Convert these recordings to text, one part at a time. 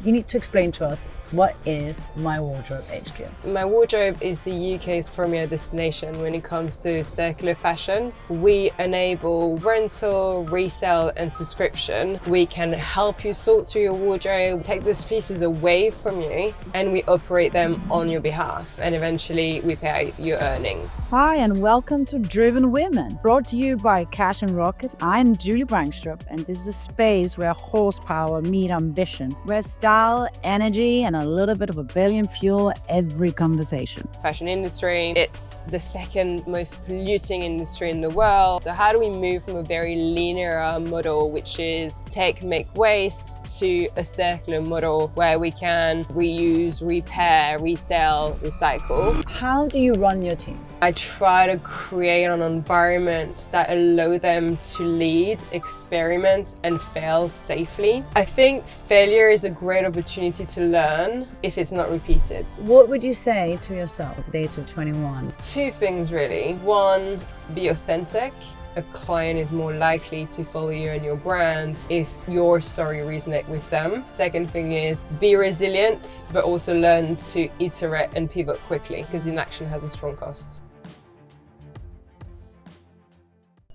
you need to explain to us, what is My Wardrobe HQ? My Wardrobe is the UK's premier destination when it comes to circular fashion. We enable rental, resale and subscription. We can help you sort through your wardrobe, take those pieces away from you, and we operate them on your behalf. And eventually we pay out your earnings. Hi and welcome to Driven Women, brought to you by Cash and Rocket. I'm Julie Brangstrup, and this is a space where horsepower meet ambition, where style, energy and a little bit of rebellion fuel every conversation. Fashion industry, it's the second most polluting industry in the world. So how do we move from a very linear model, which is take, make, waste, to a circular model where we can reuse, repair, resell, recycle? How do you run your team? I try to create an environment that allows them to lead, experiment and fail safely. I think failure is a great opportunity to learn if it's not repeated. What would you say to yourself at the age of 21? Two things really. One, be authentic. A client is more likely to follow you and your brand if your story resonates with them. Second thing is be resilient, but also learn to iterate and pivot quickly, because inaction has a strong cost.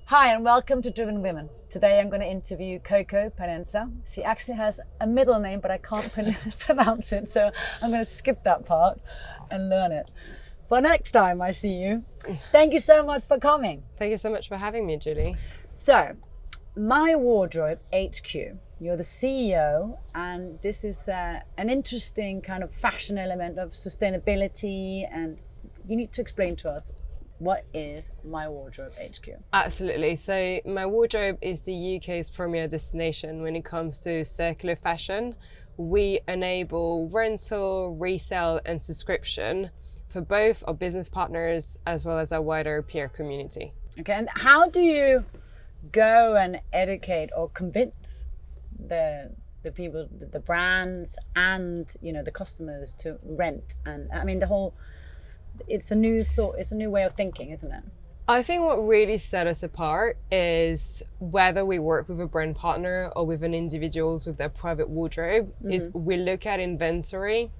Hi and welcome to Driven Women. Today I'm going to interview Coco Panazza. She actually has a middle name, but I can't pronounce it, so I'm going to skip that part and learn it for next time I see you. Thank you so much for coming. Thank you so much for having me, Julie. So, My Wardrobe HQ. You're the CEO, and this is an interesting kind of fashion element of sustainability, and you need to explain to us, what is My Wardrobe HQ? Absolutely. So My Wardrobe is the UK's premier destination when it comes to circular fashion. We enable rental, resale and subscription for both our business partners as well as our wider peer community. Okay, and how do you go and educate or convince the people, the brands and the customers to rent? And I mean, it's a new thought, it's a new way of thinking, isn't it? I think what really set us apart is whether we work with a brand partner or with an individuals with their private wardrobe, is we look at inventory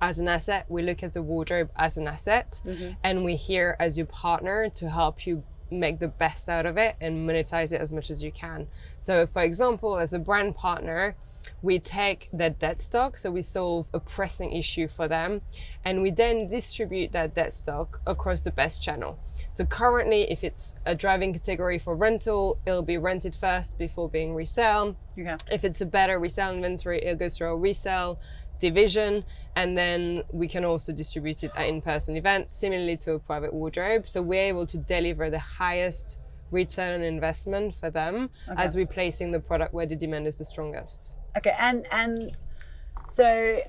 as an asset, we look at the wardrobe as an asset, and we're here as your partner to help you make the best out of it and monetize it as much as you can. So for example, as a brand partner, we take their dead stock, so we solve a pressing issue for them, and we then distribute that dead stock across the best channel. So currently, if it's a driving category for rental, it'll be rented first before being resale. Okay. If it's a better resale inventory, it goes through a resale division, and then we can also distribute it at in-person events, similarly to a private wardrobe. So we're able to deliver the highest return on investment for them as we're placing the product where the demand is the strongest. Okay, and so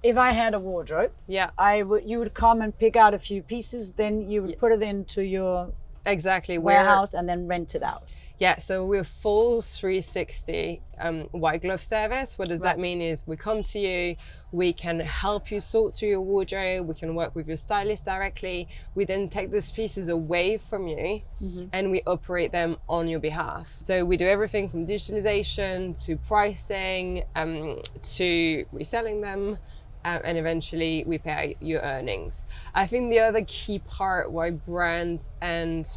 if I had a wardrobe, yeah, you would come and pick out a few pieces, then you would put it into your warehouse and then rent it out. Yeah, so we're full 360 white glove service. What does that mean is we come to you, we can help you sort through your wardrobe, we can work with your stylist directly, we then take those pieces away from you and we operate them on your behalf. So we do everything from digitalization to pricing to reselling them, and eventually we pay out your earnings. I think the other key part why brands and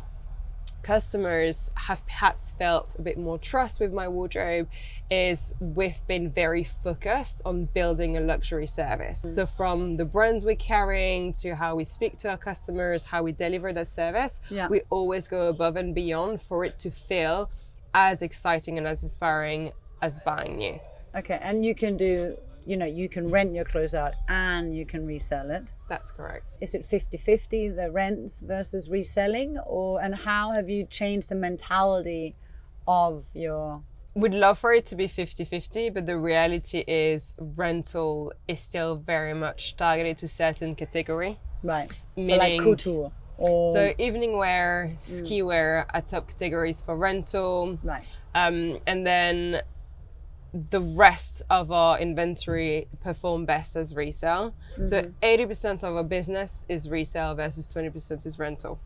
customers have perhaps felt a bit more trust with My Wardrobe is we've been very focused on building a luxury service. So from the brands we're carrying to how we speak to our customers, how we deliver that service, we always go above and beyond for it to feel as exciting and as inspiring as buying new. Okay, and you can do, you can rent your clothes out and you can resell it. That's correct. Is it 50-50, the rents versus reselling? And how have you changed the mentality of your... We'd love for it to be 50-50, but the reality is rental is still very much targeted to certain category. Right, Meaning, so like couture. So evening wear, ski wear are top categories for rental. Right. And then the rest of our inventory perform best as resale. So 80% of our business is resale versus 20% is rental.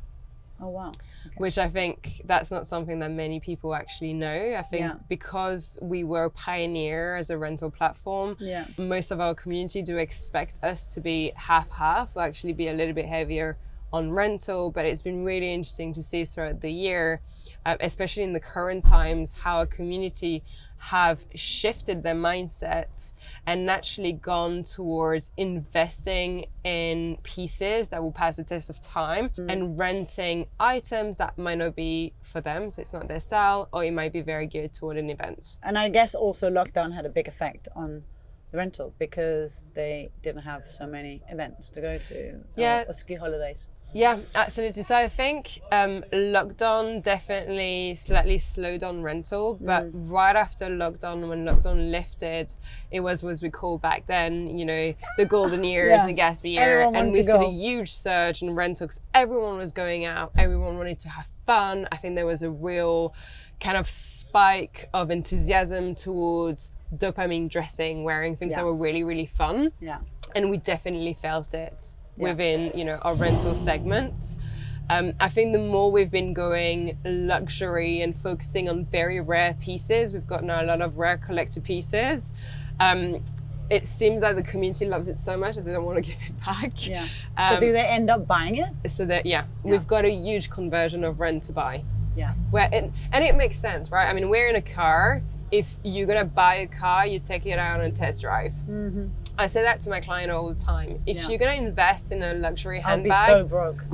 Oh, wow. Okay. Which I think that's not something that many people actually know. I think because we were a pioneer as a rental platform, most of our community do expect us to be half-half, or actually be a little bit heavier on rental. But it's been really interesting to see throughout the year, especially in the current times, how a community have shifted their mindsets and naturally gone towards investing in pieces that will pass the test of time and renting items that might not be for them, so it's not their style, or it might be very geared toward an event. And I guess also lockdown had a big effect on the rental because they didn't have so many events to go to, or ski holidays. Yeah, absolutely. So I think lockdown definitely slightly slowed down rental, but right after lockdown, when lockdown lifted, it was what we call back then, you know, the golden years, the Gatsby year, and we saw a huge surge in rental because everyone was going out, everyone wanted to have fun. I think there was a real kind of spike of enthusiasm towards dopamine dressing, wearing things that were really, really fun. Yeah. And we definitely felt it within, you know, our rental segments. I think the more we've been going luxury and focusing on very rare pieces, we've got now a lot of rare collector pieces. It seems like the community loves it so much that they don't want to give it back. Yeah. So do they end up buying it? So that we've got a huge conversion of rent to buy. Yeah. And it makes sense, right? I mean, we're in a car. If you're gonna buy a car, you take it out on a test drive. Mm-hmm. I say that to my client all the time. If you're gonna invest in a luxury handbag, I'll be so broke.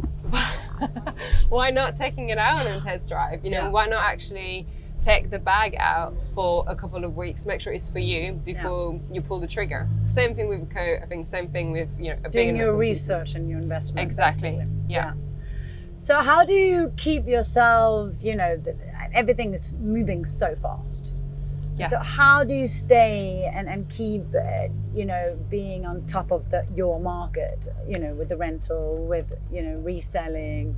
Why not taking it out on a test drive? You know, why not actually take the bag out for a couple of weeks, make sure it's for you before you pull the trigger. Same thing with a coat. I think same thing with, you know, a doing your research and your investment. Exactly. Yeah. So how do you keep yourself, you know, everything is moving so fast. Yes. So how do you stay and keep, you know, being on top of your market, you know, with the rental, with, you know, reselling,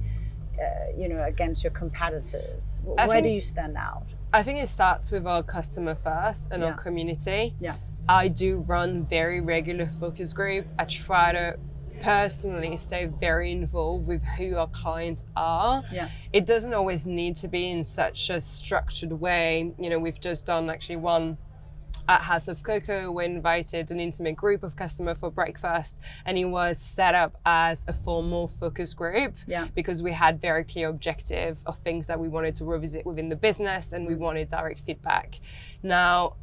you know, against your competitors? Where do you stand out? I think it starts with our customer first and our community. Yeah. I do run very regular focus group. I try to personally stay very involved with who our clients are. Yeah. It doesn't always need to be in such a structured way. You know, we've just done actually one at House of Coco. We invited an intimate group of customers for breakfast, and it was set up as a formal focus group because we had very clear objective of things that we wanted to revisit within the business, and we wanted direct feedback. Now,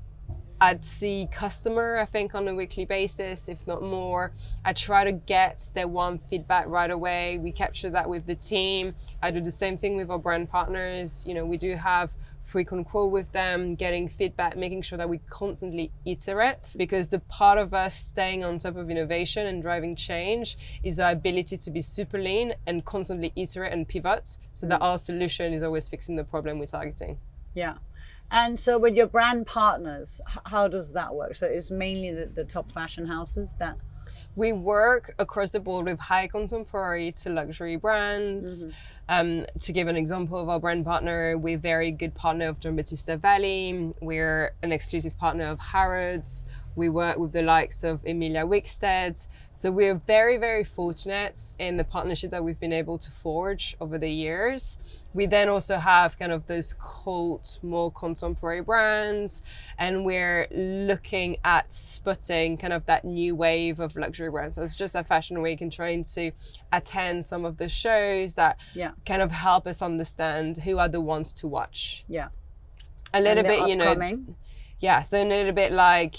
I'd see customer, I think, on a weekly basis, if not more. I try to get their one feedback right away. We capture that with the team. I do the same thing with our brand partners. You know, we do have frequent call with them, getting feedback, making sure that we constantly iterate, because the part of us staying on top of innovation and driving change is our ability to be super lean and constantly iterate and pivot so that our solution is always fixing the problem we're targeting. Yeah. And so with your brand partners, how does that work? So it's mainly the top fashion houses that... We work across the board with high contemporary to luxury brands. To give an example of our brand partner, we're a very good partner of Giambattista Valli. We're an exclusive partner of Harrods. We work with the likes of Emilia Wickstead. So we're very, very fortunate in the partnership that we've been able to forge over the years. We then also have kind of those cult, more contemporary brands, and we're looking at spotting kind of that new wave of luxury brands. So it's just a Fashion Week and trying to attend some of the shows that kind of help us understand who are the ones to watch. Yeah. A little bit, you know. Yeah, so a little bit like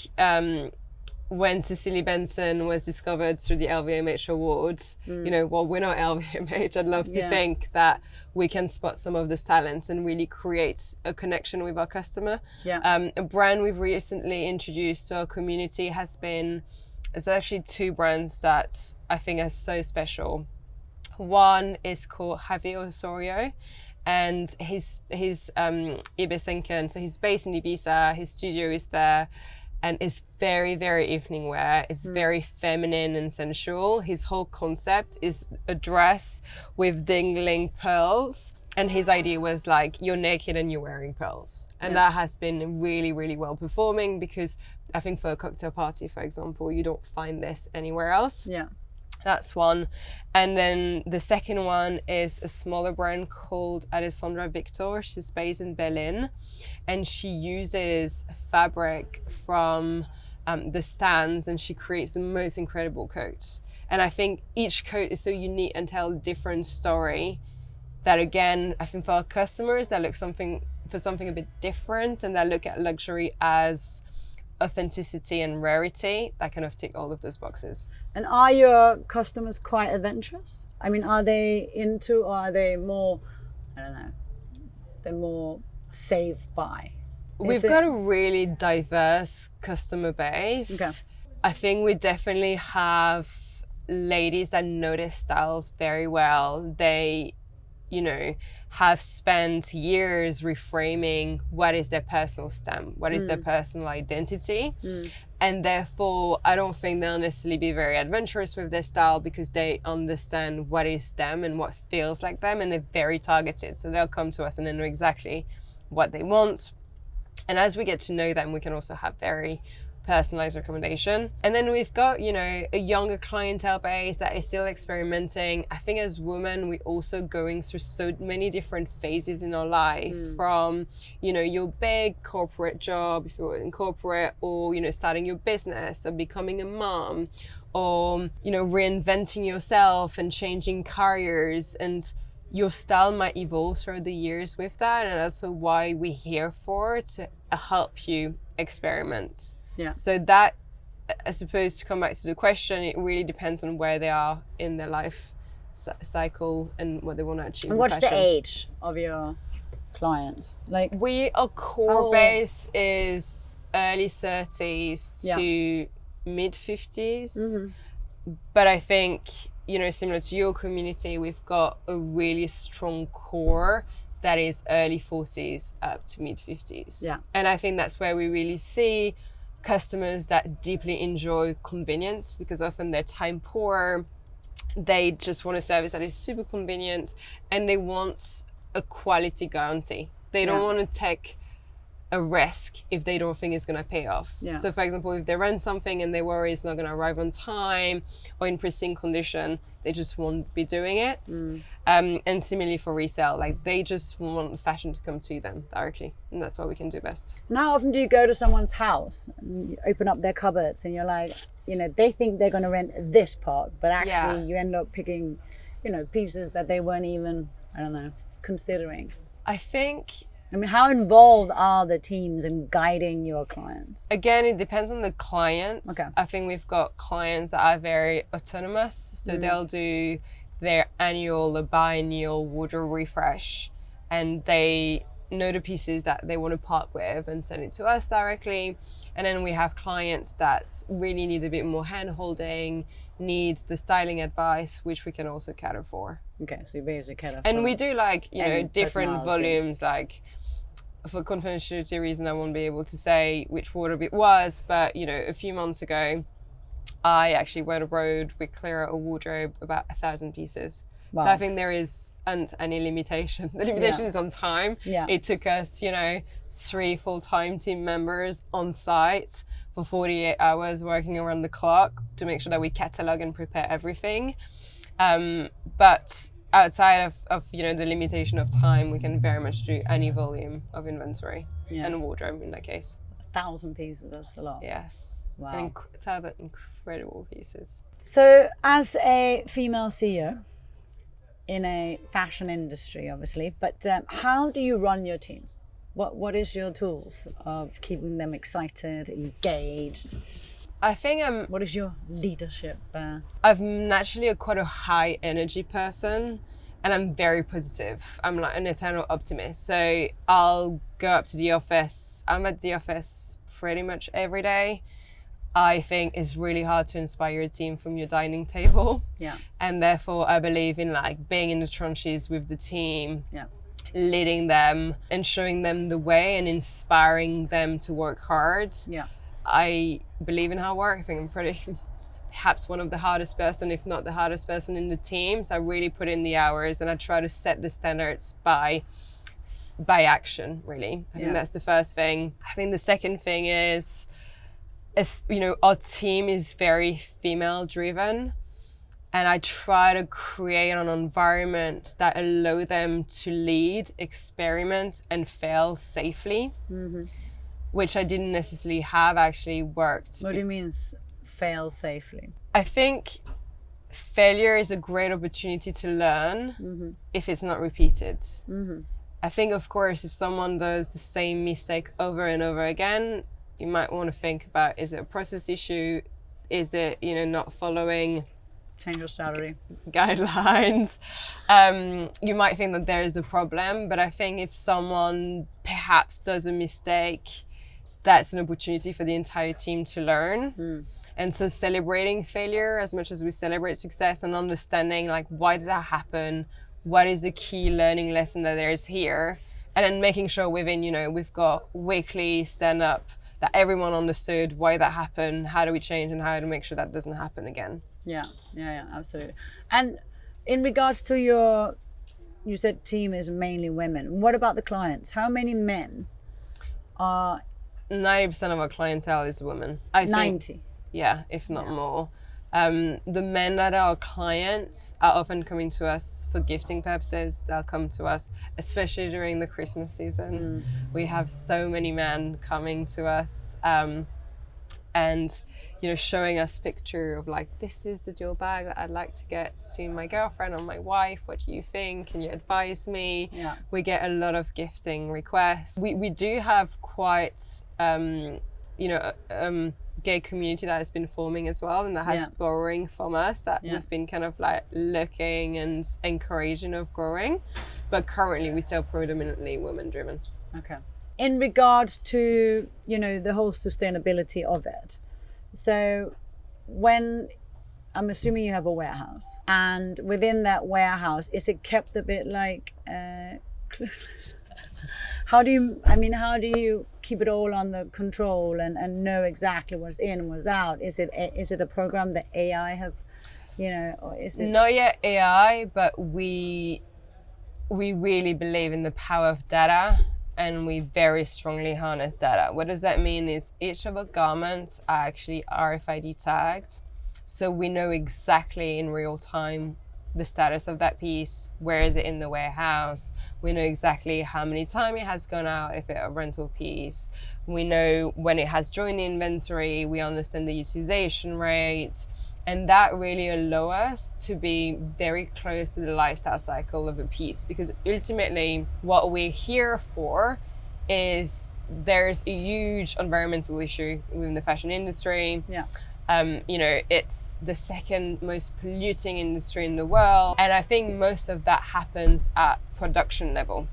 when Cecily Benson was discovered through the LVMH Awards, you know, well, we're not LVMH. I'd love to think that we can spot some of those talents and really create a connection with our customer. Yeah. A brand we've recently introduced to our community it's actually two brands that I think are so special. One is called Javier Osorio, and he's Ibicencan, so he's based in Ibiza. His studio is there, and it's very, very evening wear. It's very feminine and sensual. His whole concept is a dress with dangling pearls, and his idea was like, you're naked and you're wearing pearls, and that has been really, really well performing, because I think for a cocktail party, for example, you don't find this anywhere else. Yeah. That's one. And then the second one is a smaller brand called Alessandra Victor. She's based in Berlin, and she uses fabric from the stands, and she creates the most incredible coats. And I think each coat is so unique and tell a different story that, again, I think for our customers that look for something a bit different, and that look at luxury as authenticity and rarity, that kind of tick all of those boxes. And are your customers quite adventurous? I mean, are they into, or are they more, I don't know, they're more save by? We've got a really diverse customer base. Okay. I think we definitely have ladies that know their styles very well. They, have spent years reframing what is their personal stamp, what is their personal identity. And therefore, I don't think they'll necessarily be very adventurous with their style, because they understand what is them and what feels like them, and they're very targeted. So they'll come to us and they know exactly what they want. And as we get to know them, we can also have very personalized recommendation. And then we've got, a younger clientele base that is still experimenting. I think as women, we're also going through so many different phases in our life, from, your big corporate job, if you're in corporate, or, starting your business, or becoming a mom, or, reinventing yourself and changing careers. And your style might evolve throughout the years with that. And that's why we're here to help you experiment. Yeah. So that, I suppose, to come back to the question, it really depends on where they are in their life cycle and what they want to achieve. And what's the age of your clients? Like, our core base is early 30s to mid 50s. But I think, similar to your community, we've got a really strong core that is early 40s up to mid 50s. Yeah. And I think that's where we really see customers that deeply enjoy convenience, because often they're time poor. They just want a service that is super convenient, and they want a quality guarantee. They don't want to take a risk if they don't think it's going to pay off. Yeah. So for example, if they rent something and they worry it's not going to arrive on time or in pristine condition, they just won't be doing it. And similarly for resale, like they just want fashion to come to them directly, and that's what we can do best. And how often do you go to someone's house and you open up their cupboards and you're like, they think they're going to rent this part, but actually you end up picking, pieces that they weren't even, considering? I mean, how involved are the teams in guiding your clients? Again, it depends on the client. Okay. I think we've got clients that are very autonomous. So they'll do their annual or biannual wardrobe refresh, and they know the pieces that they want to part with and send it to us directly. And then we have clients that really need a bit more hand-holding, needs the styling advice, which we can also cater for. Okay, so you basically cater for. And we do different personality. volumes, like, for confidentiality reason, I won't be able to say which wardrobe it was, but a few months ago, I actually went abroad. We clear out a wardrobe about 1,000 pieces. Wow. So I think there isn't any limitation. The limitation is on time. Yeah. It took us, 3 full-time team members on site for 48 hours working around the clock to make sure that we catalog and prepare everything. But outside of the limitation of time, we can very much do any volume of inventory and wardrobe in that case. 1,000 pieces, that's a lot. Yes. Wow. And incredible pieces. So as a female CEO in a fashion industry, obviously, but how do you run your team? What is your tools of keeping them excited, engaged? I think what is your leadership? I'm naturally quite a high energy person, and I'm very positive. I'm like an eternal optimist. So I'll go up to the office. I'm at the office pretty much every day. I think it's really hard to inspire a team from your dining table. Yeah. And therefore I believe in being in the trenches with the team. Yeah. Leading them and showing them the way and inspiring them to work hard. Yeah. I believe in hard work. I think I'm pretty perhaps one of the hardest person, if not the hardest person in the team. So I really put in the hours, and I try to set the standards by action, really. I think that's the first thing. I think the second thing is our team is very female driven. And I try to create an environment that allow them to lead, experiment, and fail safely, which I didn't necessarily have actually worked. What do you mean fail safely? I think failure is a great opportunity to learn if it's not repeated. I think, of course, if someone does the same mistake over and over again, you might want to think about, is it a process issue? Is it, not following Change your strategy. guidelines? You might think that there is a problem, but I think if someone perhaps does a mistake, that's an opportunity for the entire team to learn. And so celebrating failure as much as we celebrate success, and understanding like, why did that happen? What is the key learning lesson that there is here? And then making sure within, we've got weekly stand up that everyone understood why that happened, how do we change, and how to make sure that doesn't happen again. Yeah, absolutely. And in regards to you said team is mainly women. What about the clients? How many men are? 90% of our clientele is women. I think, 90. Yeah, if not more. The men that are clients are often coming to us for gifting purposes. They'll come to us, especially during the Christmas season. We have so many men coming to us and showing us picture of like, this is the jewel bag that I'd like to get to my girlfriend or my wife. What do you think? Can you advise me? Yeah. We get a lot of gifting requests. We do have quite gay community that has been forming as well, and that has borrowing from us that we've been kind of like looking and encouraging of growing. But currently we still predominantly women driven. Okay. In regards to, the whole sustainability of it. So when, I'm assuming you have a warehouse, and within that warehouse, is it kept a bit like, how do you keep it all under control and know exactly what's in and what's out? Is it a program that AI have, or is it? Not yet AI, but we really believe in the power of data, and we very strongly harness data. What does that mean is each of our garments are actually RFID tagged. So we know exactly in real time the status of that piece, where is it in the warehouse. We know exactly how many time it has gone out, if it's a rental piece. We know when it has joined the inventory, we understand the utilization rate. And that really allows us to be very close to the lifestyle cycle of a piece, because ultimately what we're here for is there's a huge environmental issue within the fashion industry. Yeah. It's the second most polluting industry in the world. And I think most of that happens at production level.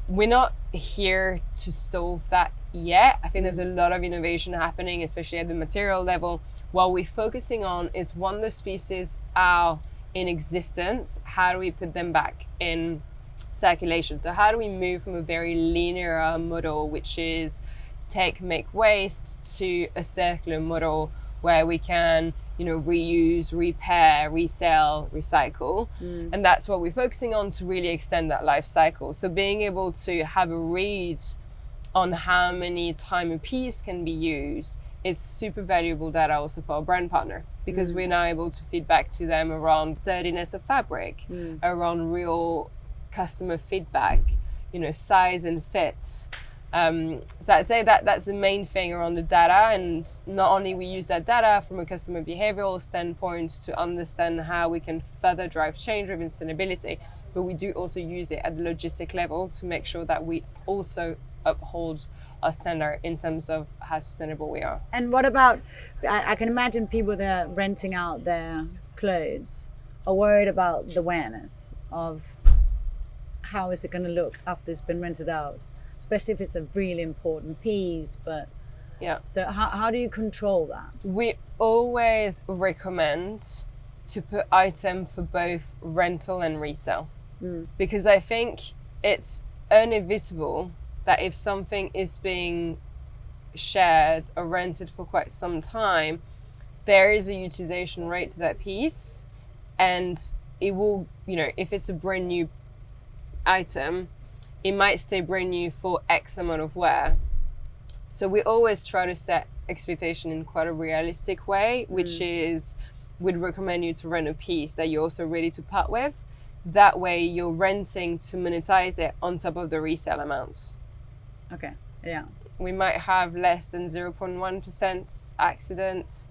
We're not here to solve that yet. I think there's a lot of innovation happening, especially at the material level. What we're focusing on is, when the species are in existence, how do we put them back in circulation? So how do we move from a very linear model, which is take, make, waste, to a circular model where we can, reuse, repair, resell, recycle. And that's what we're focusing on to really extend that life cycle. So being able to have a read on how many time a piece can be used is super valuable data also for our brand partner, because we're now able to feed back to them around sturdiness of fabric, around real customer feedback, size and fit. So I'd say that that's the main thing around the data. And not only we use that data from a customer behavioral standpoint to understand how we can further drive change with sustainability, but we do also use it at the logistic level to make sure that we also uphold our standard in terms of how sustainable we are. And what about, I can imagine people that are renting out their clothes are worried about the awareness of how is it going to look after it's been rented out, especially if it's a really important piece. But yeah, so how do you control that? We always recommend to put item for both rental and resale, because I think it's inevitable that if something is being shared or rented for quite some time, there is a utilization rate to that piece, and it will, if it's a brand new item, it might stay brand new for X amount of wear. So we always try to set expectation in quite a realistic way, which is we'd recommend you to rent a piece that you're also ready to part with. That way you're renting to monetize it on top of the resale amounts. Okay. Yeah. We might have less than 0.1% accident,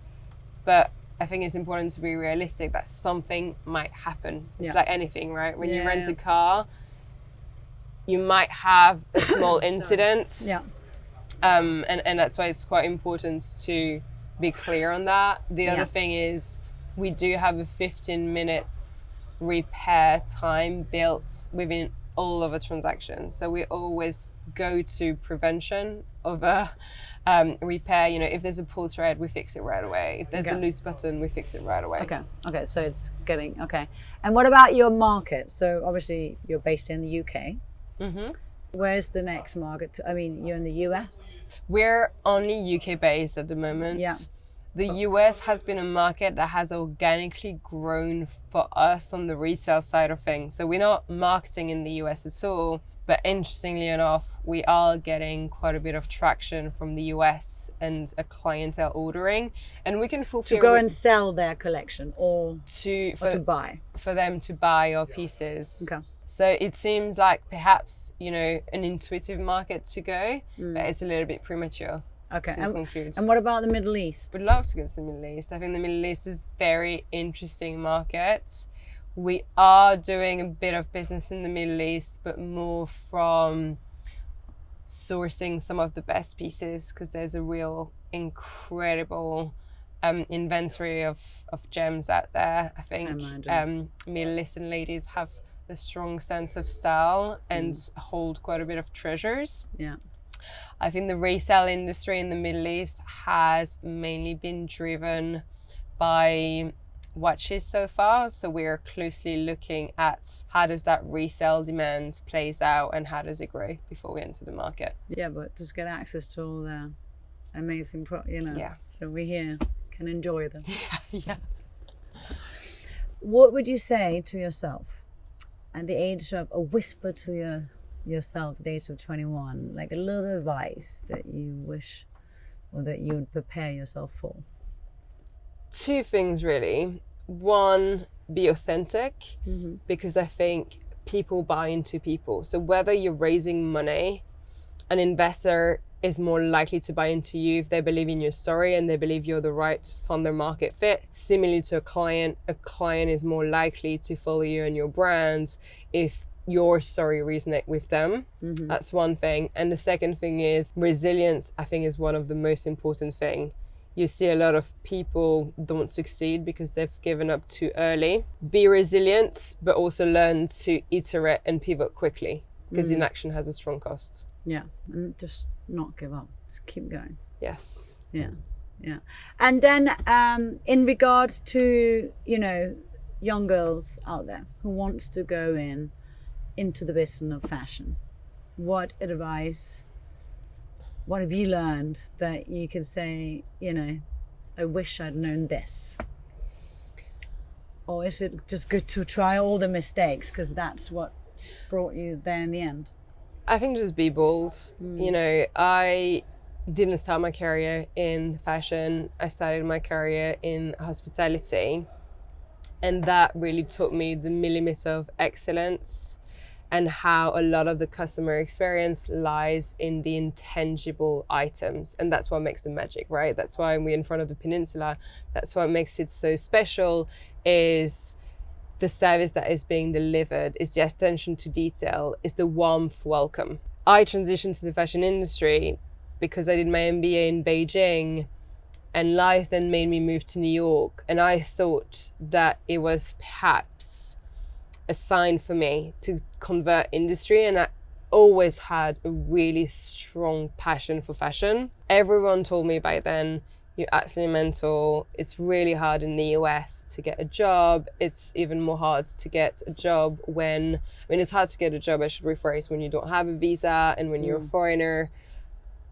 but I think it's important to be realistic that something might happen. It's like anything, right? When you rent a car, you might have a small incident. Yeah. And that's why it's quite important to be clear on that. The other thing is we do have a 15 minutes repair time built within all of a transaction. So we always go to prevention of a repair. You know, if there's a pull thread, we fix it right away. If there's a loose button, we fix it right away. Okay, so it's getting, okay. And what about your market? So obviously you're based in the UK. Mm-hmm. Where's the next market? I mean, you're in the US? We're only UK based at the moment. Yeah. The US has been a market that has organically grown for us on the resale side of things. So we're not marketing in the US at all, but interestingly enough, we are getting quite a bit of traction from the US and a clientele ordering, and we can fulfill to go and sell their collection or to buy, for them to buy our pieces. Okay. So it seems like perhaps, you know, an intuitive market to go, but it's a little bit premature. Okay. To conclude. And what about the Middle East? We'd love to go to the Middle East. I think the Middle East is very interesting market. We are doing a bit of business in the Middle East, but more from sourcing some of the best pieces, because there's a real incredible inventory of gems out there. I think Middle Eastern ladies have a strong sense of style and hold quite a bit of treasures. Yeah. I think the resale industry in the Middle East has mainly been driven by watches so far. So we are closely looking at how does that resale demand plays out and how does it grow before we enter the market. Yeah, but just get access to all the amazing, Yeah. So we here can enjoy them. Yeah. What would you say to yourself at the age of, a whisper to yourself at the age of 21, like a little advice that you wish or that you would prepare yourself for? Two things really. One, be authentic, because I think people buy into people. So whether you're raising money, an investor is more likely to buy into you if they believe in your story and they believe you're the right funder market fit. Similarly to a client is more likely to follow you and your brand if your story resonate with them. That's one thing. And the second thing is resilience, I think, is one of the most important thing. You see a lot of people don't succeed because they've given up too early. Be resilient, but also learn to iterate and pivot quickly, because inaction has a strong cost. Yeah, and just not give up. Just keep going. Yes. Yeah, yeah. And then in regards to, young girls out there who wants to go into the business of fashion, what advice, what have you learned that you could say, I wish I'd known this? Or is it just good to try all the mistakes because that's what brought you there in the end? I think just be bold. I didn't start my career in fashion. I started my career in hospitality. And that really taught me the millimeter of excellence and how a lot of the customer experience lies in the intangible items. And that's what makes the magic, right? That's why we're in front of the peninsula. That's what makes it so special, is the service that is being delivered, is the attention to detail, is the warmth welcome. I transitioned to the fashion industry because I did my MBA in Beijing, and life then made me move to New York. And I thought that it was perhaps a sign for me to convert industry. And I always had a really strong passion for fashion. Everyone told me by then, you're absolutely mental. It's really hard in the US to get a job. It's even more hard to get a job it's hard to get a job, I should rephrase, when you don't have a visa and when you're a foreigner.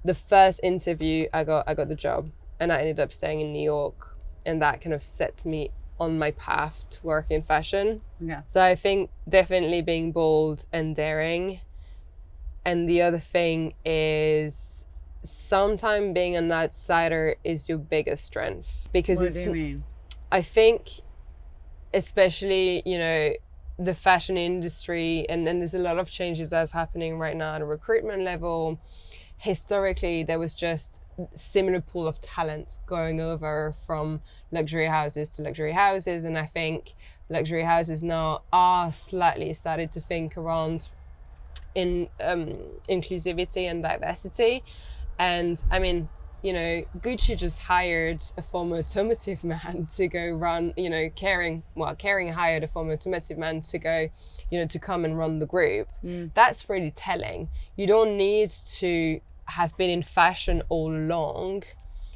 The first interview I got the job, and I ended up staying in New York, and that kind of set me on my path to work in fashion. Yeah. So I think definitely being bold and daring. And the other thing is, sometimes being an outsider is your biggest strength, because what do you mean? I think, especially, you know, the fashion industry, and then there's a lot of changes that's happening right now at a recruitment level. Historically, there was just similar pool of talent going over from luxury houses to luxury houses. And I think luxury houses now are slightly started to think around in inclusivity and diversity. And I mean, you know, Gucci just hired a former automotive man to go run, you know, Kering hired a former automotive man to go, you know, to come and run the group. That's really telling. You don't need to have been in fashion all along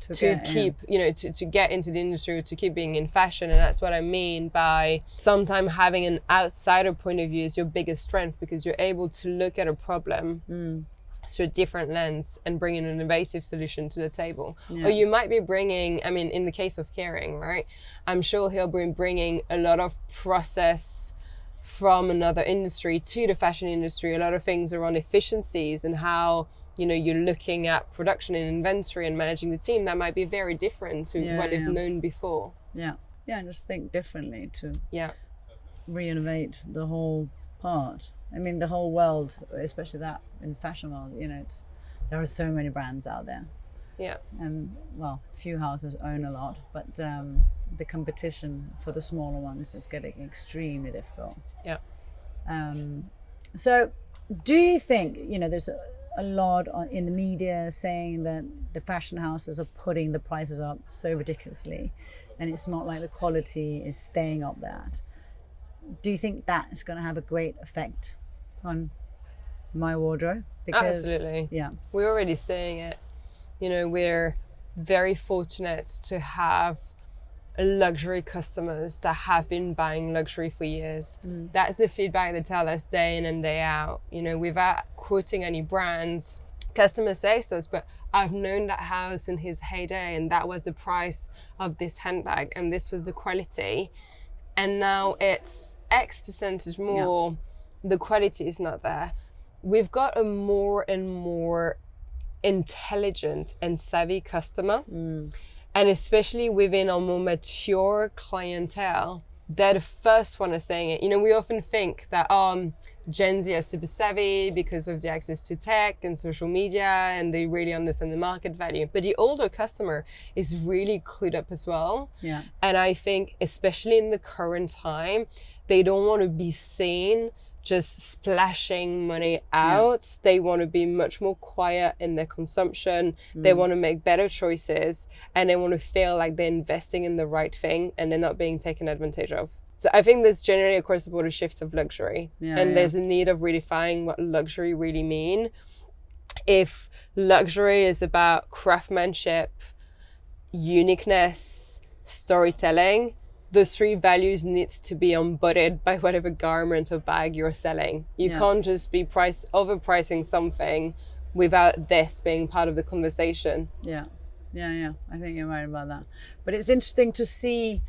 to keep, you know, to get into the industry, or to keep being in fashion. And that's what I mean by sometimes having an outsider point of view is your biggest strength, because you're able to look at a problem through a different lens and bring an innovative solution to the table. Or you might be bringing, I mean, in the case of Kering, right? I'm sure he'll be bringing a lot of process from another industry to the fashion industry, a lot of things around efficiencies and how, you know, you're looking at production and inventory and managing the team that might be very different to what they've known before. Yeah, and just think differently to re-innovate the whole part. I mean, the whole world, especially that in fashion world, you know, there are so many brands out there. Yeah. And well, few houses own a lot, but the competition for the smaller ones is getting extremely difficult. Yeah. So do you think, you know, there's a lot in the media saying that the fashion houses are putting the prices up so ridiculously, and it's not like the quality is staying up that. Do you think that is going to have a great effect on my wardrobe? Because, absolutely. Yeah. We're already seeing it. You know, we're very fortunate to have luxury customers that have been buying luxury for years. That's the feedback they tell us day in and day out. You know, without quoting any brands, customers say to us, but I've known that house in his heyday, and that was the price of this handbag, and this was the quality. And now it's X percentage more, the quality is not there. We've got a more and more intelligent and savvy customer. And especially within our more mature clientele, they're the first one saying it. You know, we often think that Gen Z are super savvy because of the access to tech and social media, and they really understand the market value. But the older customer is really clued up as well. Yeah. And I think, especially in the current time, they don't want to be seen just splashing money out. They want to be much more quiet in their consumption. They want to make better choices, and they want to feel like they're investing in the right thing and they're not being taken advantage of. So I think there's generally across the board a shift of luxury, and there's a need of redefining what luxury really mean. If luxury is about craftsmanship, uniqueness, storytelling, those three values needs to be embodied by whatever garment or bag you're selling. You can't just be overpricing something without this being part of the conversation. Yeah. I think you're right about that. But it's interesting to see,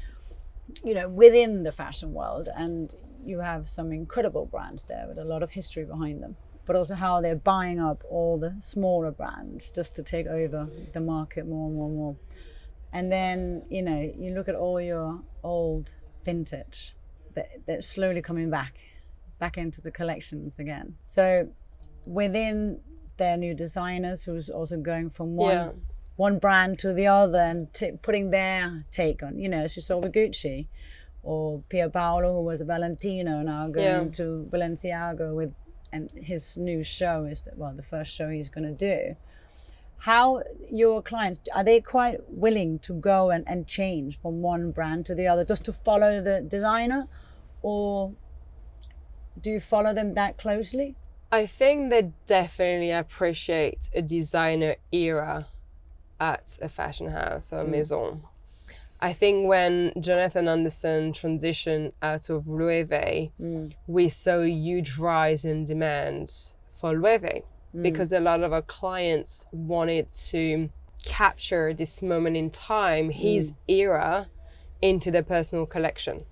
you know, within the fashion world, and you have some incredible brands there with a lot of history behind them, but also how they're buying up all the smaller brands just to take over the market more and more. And then, you know, you look at all your old vintage that's slowly coming back into the collections again. So within their new designers, who's also going from one brand to the other and putting their take on, you know, as you saw with Gucci, or Pier Paolo, who was a Valentino, now going to Balenciaga with, and his new show is the first show he's going to do. How your clients, are they quite willing to go and change from one brand to the other just to follow the designer, or do you follow them that closely? I think they definitely appreciate a designer era at a fashion house or a maison. I think when Jonathan Anderson transitioned out of Loewe, we saw a huge rise in demand for Loewe. Because a lot of our clients wanted to capture this moment in time, his era, into their personal collection.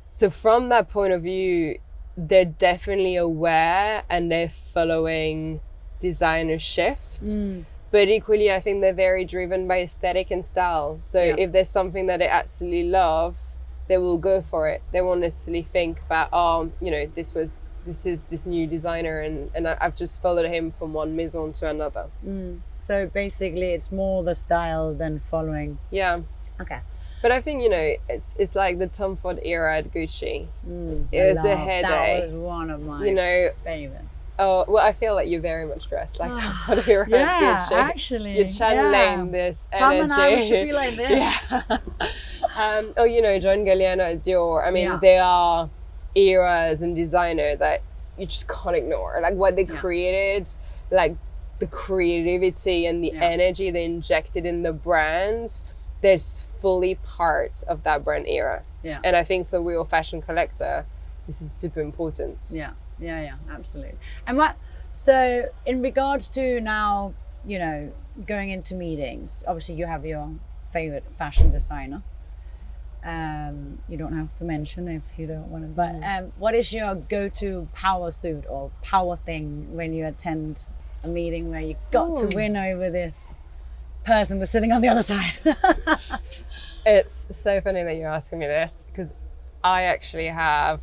So from that point of view, they're definitely aware and they're following designer shift. But equally, I think they're very driven by aesthetic and style. So if there's something that they absolutely love, they will go for it. They won't necessarily think about, oh, you know, this is this new designer, and I've just followed him from one maison to another. So basically, it's more the style than following. Yeah. Okay. But I think, you know, it's like the Tom Ford era at Gucci. It was a headache. That was one of my favorite. Oh, well, I feel like you're very much dressed like Tom Ford era at Gucci. Actually. You're channeling this Tom energy. and I should be like this. Oh, you know, John Galliano at Dior. I mean, they are eras and designer that you just can't ignore. Like what they created, like the creativity and the energy they injected in the brand, that's fully part of that brand era. And I think for a real fashion collector, this is super important. Yeah, absolutely. And so in regards to now, you know, going into meetings, obviously you have your favorite fashion designer. You don't have to mention if you don't want to, but what is your go-to power suit or power thing when you attend a meeting where you got to win over this person was sitting on the other side? It's so funny that you're asking me this, because I actually have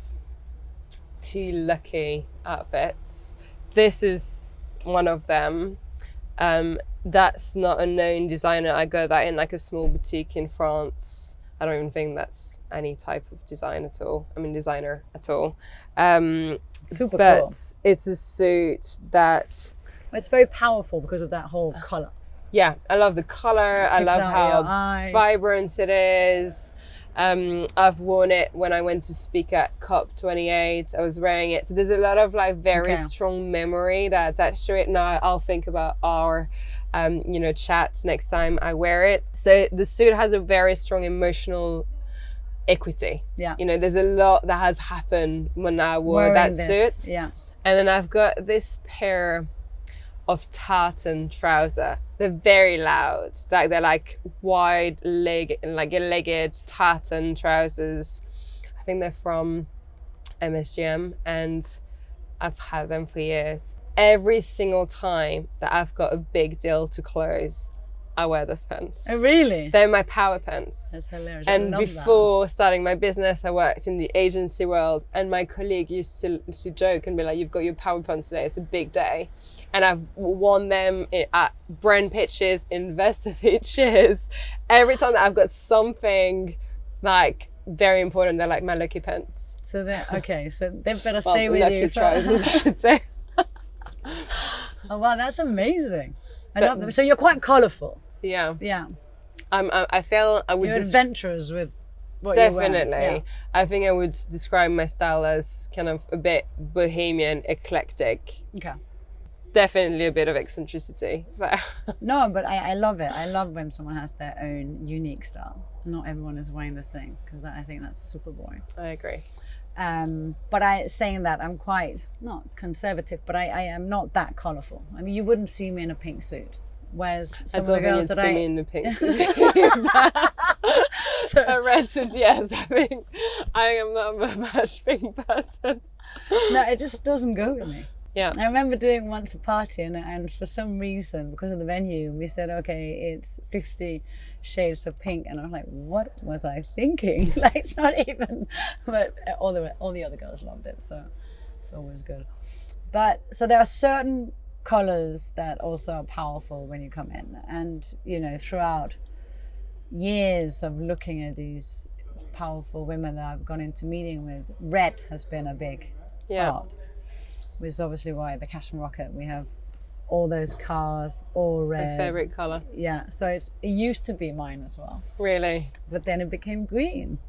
2 lucky outfits. This is one of them. That's not a known designer. I got that in like a small boutique in France. I don't even think that's any type of designer at all. Super but cool. It's a suit that... It's very powerful because of that whole color. Yeah, I love the color. I love how vibrant it is. I've worn it when I went to speak at COP28. I was wearing it. So there's a lot of like very strong memory that attached to it. Now I'll think about our, you know, chat next time I wear it. So the suit has a very strong emotional equity. Yeah. You know, there's a lot that has happened when I wore that suit. Yeah. And then I've got this pair of tartan trouser. They're very loud. Like they're like wide leg, like legged tartan trousers. I think they're from MSGM, and I've had them for years. Every single time that I've got a big deal to close, I wear those pants. Oh, really? They're my power pants. That's hilarious. And before starting my business, I worked in the agency world, and my colleague used to joke and be like, "You've got your power pants today. It's a big day." And I've worn them at brand pitches, investor pitches. Every time that I've got something like very important, they're like my lucky pants. So they're okay. So they better stay with you. Lucky trousers, I should say. Oh wow, that's amazing. I love them. So you're quite colourful. Yeah. Yeah. I feel I would You're adventurous with what definitely. you're wearing. Yeah. I think I would describe my style as kind of a bit bohemian, eclectic. Okay. Definitely a bit of eccentricity. No, but I love it. I love when someone has their own unique style. Not everyone is wearing the same, because I think that's super boring. I agree. But saying that, I'm quite, not conservative, but I am not that colourful. I mean, you wouldn't see me in a pink suit. Whereas some of the girls that see me in the pink suit. So, a red suit, yes. I mean, I am not a much pink person. No, it just doesn't go with me. Yeah. I remember doing once a party, and for some reason, because of the venue, we said, okay, it's 50 shades of pink, and I was like, what was I thinking? Like, it's not even, but all the other girls loved it, so it's always good. But so there are certain colors that also are powerful when you come in, and you know, throughout years of looking at these powerful women that I've gone into meeting with, red has been a big part. Which is obviously why the Cash and Rocket, we have all those cars, all red. My favorite color. Yeah, so it used to be mine as well. Really? But then it became green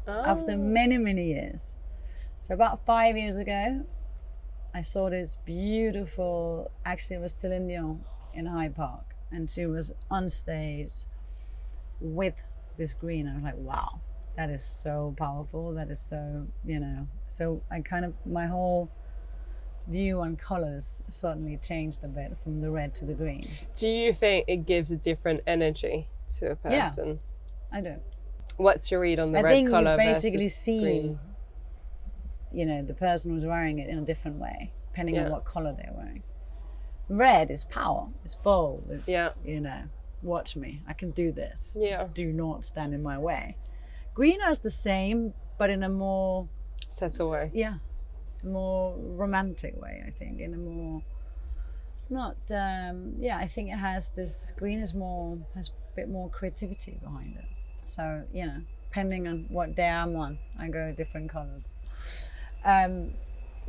after many, many years. So about 5 years ago, I saw this beautiful, actually it was Celine Dion in Hyde Park, and she was on stage with this green. I was like, wow, that is so powerful. That is so, you know, so I kind of, my whole view on colors suddenly changed a bit from the red to the green. Do you think it gives a different energy to a person? Yeah, I do. What's your read on the red color versus green? I think you basically see, green? You know, the person was wearing it in a different way, depending on what color they're wearing. Red is power. It's bold. It's, Yeah. you know, watch me. I can do this. Yeah. Do not stand in my way. Green is the same, but in a more, Set away. more romantic way, I think. In a more, not, I think it has this, green has a bit more creativity behind it. So, you know, depending on what day I'm on, I go different colors.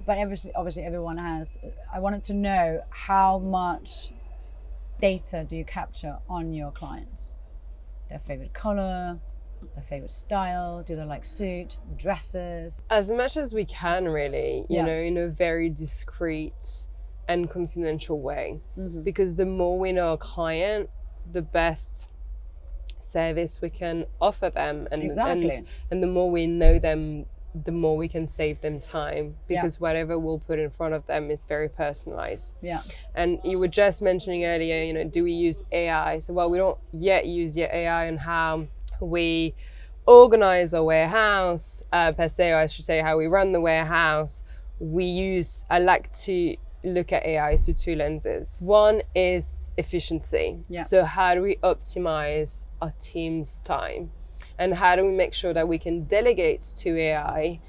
But obviously everyone has. I wanted to know, how much data do you capture on your clients? Their favorite color, their favorite style, do they like suit, dresses? As much as we can, really, you know, in a very discreet and confidential way. Because the more we know a client, the best service we can offer them, and the more we know them, the more we can save them time, because whatever we'll put in front of them is very personalized. And you were just mentioning earlier, you know, do we use AI? So, well, we don't yet use AI on how we organize a warehouse per se, or I should say how we run the warehouse. I like to look at AI through two lenses. One is efficiency. So how do we optimize our team's time? And how do we make sure that we can delegate to AI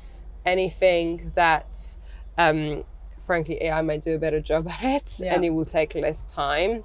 anything that, frankly, AI might do a better job at it, and it will take less time.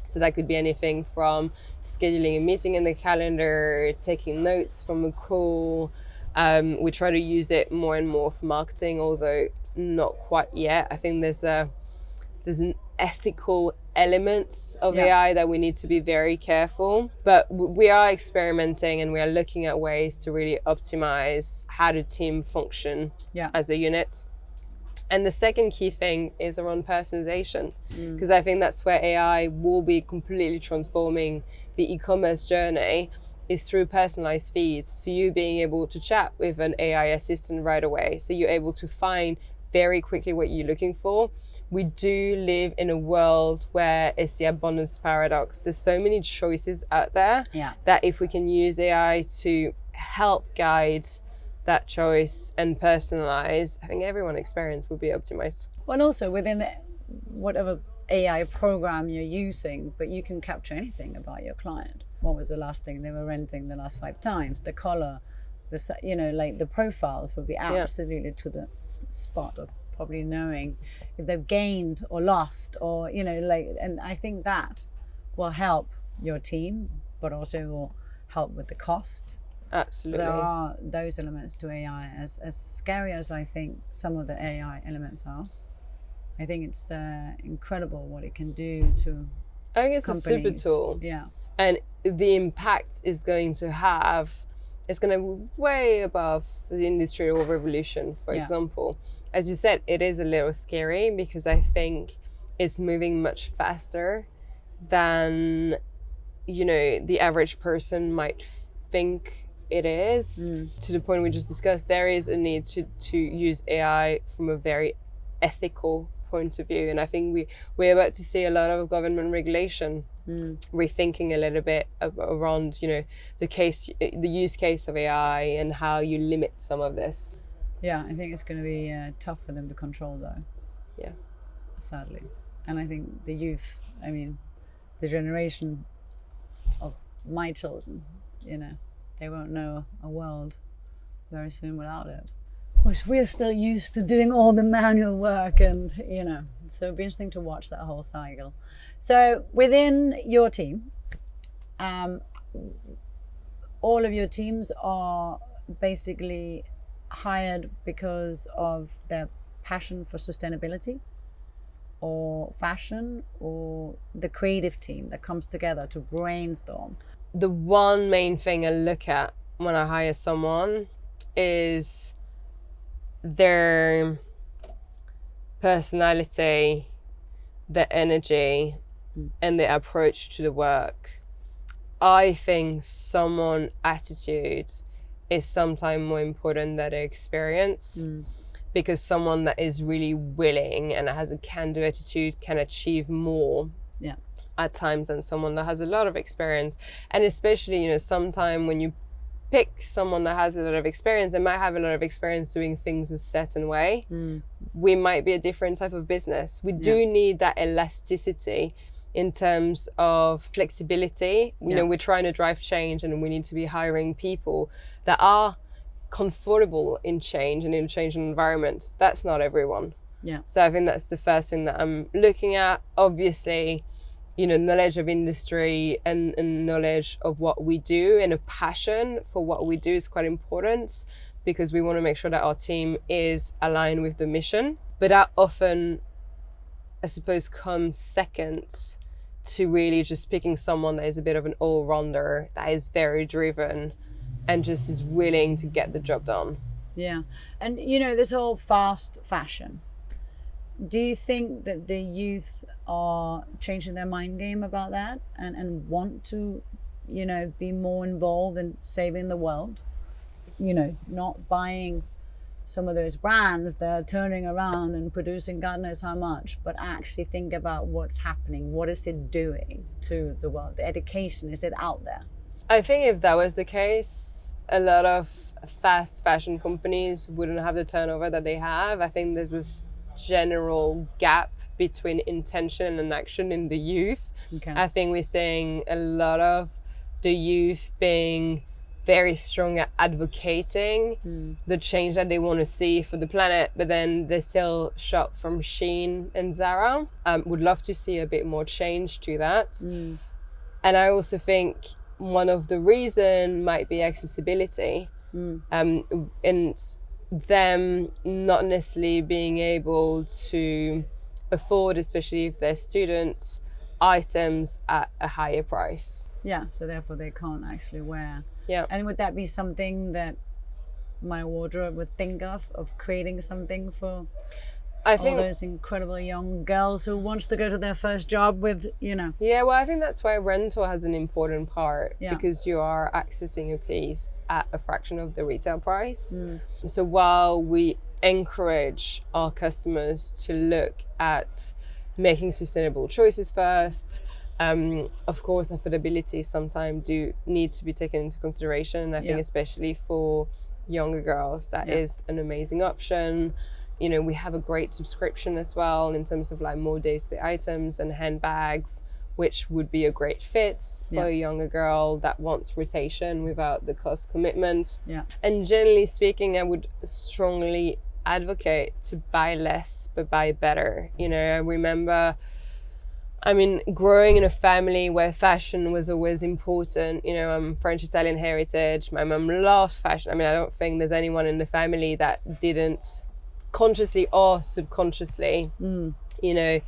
So that could be anything from scheduling a meeting in the calendar, taking notes from a call. We try to use it more and more for marketing, although not quite yet. I think there's an ethical elements of AI that we need to be very careful, but we are experimenting and we are looking at ways to really optimize how the team function as a unit. And the second key thing is around personalization, because I think that's where AI will be completely transforming the e-commerce journey, is through personalized feeds. So you being able to chat with an AI assistant right away, so you're able to find very quickly what you're looking for. We do live in a world where it's the abundance paradox. There's so many choices out there that if we can use AI to help guide that choice and personalize, I think everyone's experience will be optimized. Well, and also within whatever AI program you're using, but you can capture anything about your client. What was the last thing they were renting the last 5 times? The color, you know, like the profiles will be absolutely to the spot of probably knowing if they've gained or lost, or, you know, like, and I think that will help your team, but also will help with the cost. Absolutely. So there are those elements to AI, as scary as I think some of the AI elements are. I think it's incredible what it can do to I think it's companies. A super tool. And the impact is going to have, it's going to be way above the industrial revolution, for example. As you said, it is a little scary because I think it's moving much faster than, you know, the average person might think it is. To the point we just discussed, there is a need to use AI from a very ethical point of view. And I think we're about to see a lot of government regulation rethinking a little bit around, you know, the use case of AI and how you limit some of this. I think it's going to be tough for them to control, though. Sadly. And I think the youth, I mean, the generation of my children, you know, they won't know a world very soon without it. Which we're still used to doing all the manual work, and, you know, so it'll be interesting to watch that whole cycle. So within your team, all of your teams are basically hired because of their passion for sustainability or fashion, or the creative team that comes together to brainstorm? The one main thing I look at when I hire someone is their personality, their energy, and their approach to the work. I think someone's attitude is sometimes more important than their experience, because someone that is really willing and has a can-do attitude can achieve more at times than someone that has a lot of experience. And especially, you know, sometimes when you pick someone that has a lot of experience, they might have a lot of experience doing things a certain way, we might be a different type of business. We do need that elasticity in terms of flexibility. You know, we're trying to drive change, and we need to be hiring people that are comfortable in change and in a changing environment. That's not everyone. So I think that's the first thing that I'm looking at. Obviously, you know, knowledge of industry and knowledge of what we do, and a passion for what we do is quite important, because we want to make sure that our team is aligned with the mission. But that often, I suppose, comes second to really just picking someone that is a bit of an all-rounder, that is very driven and just is willing to get the job done. Yeah. And, you know, this whole fast fashion, do you think that the youth are changing their mind game about that and want to, you know, be more involved in saving the world? You know, not buying some of those brands that are turning around and producing God knows how much, but actually think about what's happening. What is it doing to the world? The education, is it out there? I think if that was the case, a lot of fast fashion companies wouldn't have the turnover that they have. I think there's this general gap between intention and action in the youth. I think we're seeing a lot of the youth being very strong at advocating the change that they want to see for the planet, but then they still shop from Shein and Zara. Would love to see a bit more change to that. And I also think one of the reason might be accessibility, and them not necessarily being able to afford, especially if they're students, items at a higher price. Yeah, so therefore they can't actually wear. And would that be something that my wardrobe would think of creating something for all those incredible young girls who wants to go to their first job with, you know? Yeah, well, I think that's why rental has an important part, because you are accessing a piece at a fraction of the retail price. So while we encourage our customers to look at making sustainable choices first, of course, affordability sometimes do need to be taken into consideration. And I think especially for younger girls, that is an amazing option. You know, we have a great subscription as well in terms of like more day-to-day items and handbags, which would be a great fit for a younger girl that wants rotation without the cost commitment. And generally speaking, I would strongly advocate to buy less but buy better. You know, I remember, I mean, growing in a family where fashion was always important. You know, I'm French-Italian heritage. My mum loves fashion. I mean, I don't think there's anyone in the family that didn't consciously or subconsciously, you know,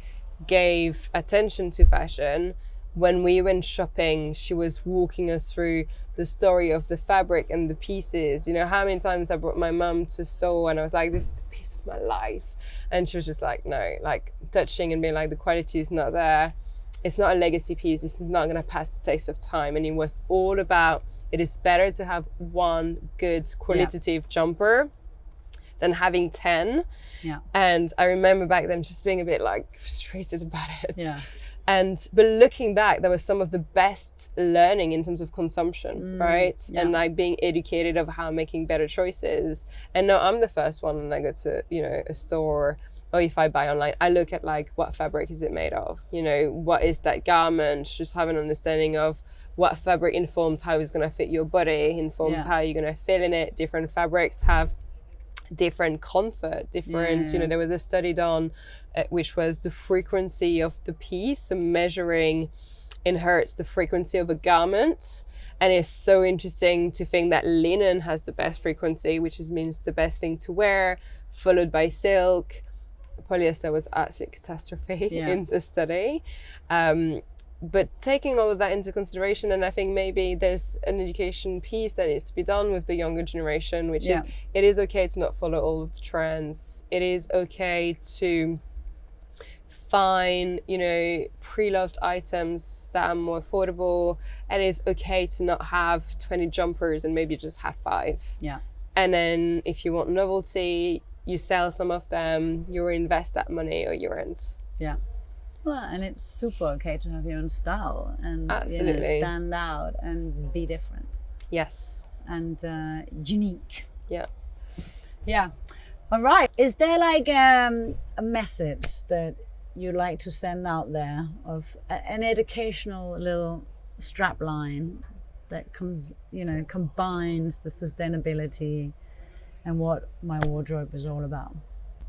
gave attention to fashion. When we went shopping, she was walking us through the story of the fabric and the pieces. You know, how many times I brought my mum to a store and I was like, this is the piece of my life. And she was just like, no, like touching and being like, the quality is not there. It's not a legacy piece. This is not going to pass the test of time. And it was all about, it is better to have one good qualitative jumper than having 10. And I remember back then just being a bit like frustrated about it. But looking back, that was some of the best learning in terms of consumption, right? And like being educated of how making better choices. And now I'm the first one when I go to, you know, a store, or if I buy online, I look at like, what fabric is it made of? You know, what is that garment? Just have an understanding of what fabric informs how it's going to fit your body, informs how you're going to feel in it. Different fabrics have different comfort, different, you know, there was a study done which was the frequency of the piece, and measuring in hertz the frequency of a garment. And it's so interesting to think that linen has the best frequency, which means the best thing to wear, followed by silk. Polyester was absolute catastrophe in the study. But taking all of that into consideration, and I think maybe there's an education piece that needs to be done with the younger generation, which is, it is okay to not follow all of the trends. It is okay to find, you know, pre-loved items that are more affordable. And it's okay to not have 20 jumpers and maybe just have 5. And then if you want novelty, you sell some of them, you invest that money or you rent. Well, and it's super okay to have your own style and you know, stand out and be different. Yes. And unique. Yeah. Yeah. All right. Is there like a message that you like to send out there of an educational little strap line that comes, you know, combines the sustainability and what my wardrobe is all about?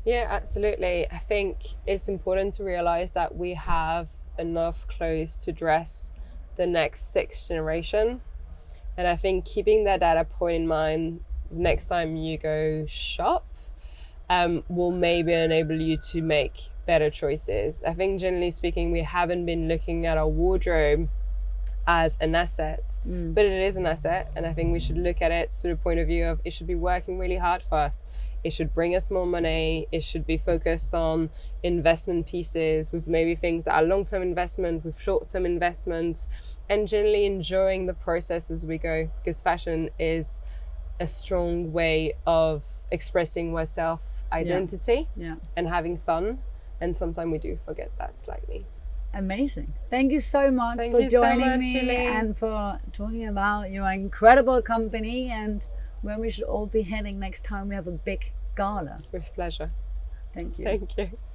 Yeah, absolutely. I think it's important to realize that we have enough clothes to dress the next 6th generation. And I think keeping that data point in mind next time you go shop will maybe enable you to make better choices. I think generally speaking, we haven't been looking at our wardrobe as an asset, but it is an asset. And I think we should look at it to the point of view of it should be working really hard for us. It should bring us more money. It should be focused on investment pieces with maybe things that are long-term investment, with short-term investments, and generally enjoying the process as we go, because fashion is a strong way of expressing oneself identity and having fun. And sometimes we do forget that slightly. Amazing. Thank you so much for joining me and for talking about your incredible company and where we should all be heading next time we have a big gala. With pleasure. Thank you. Thank you.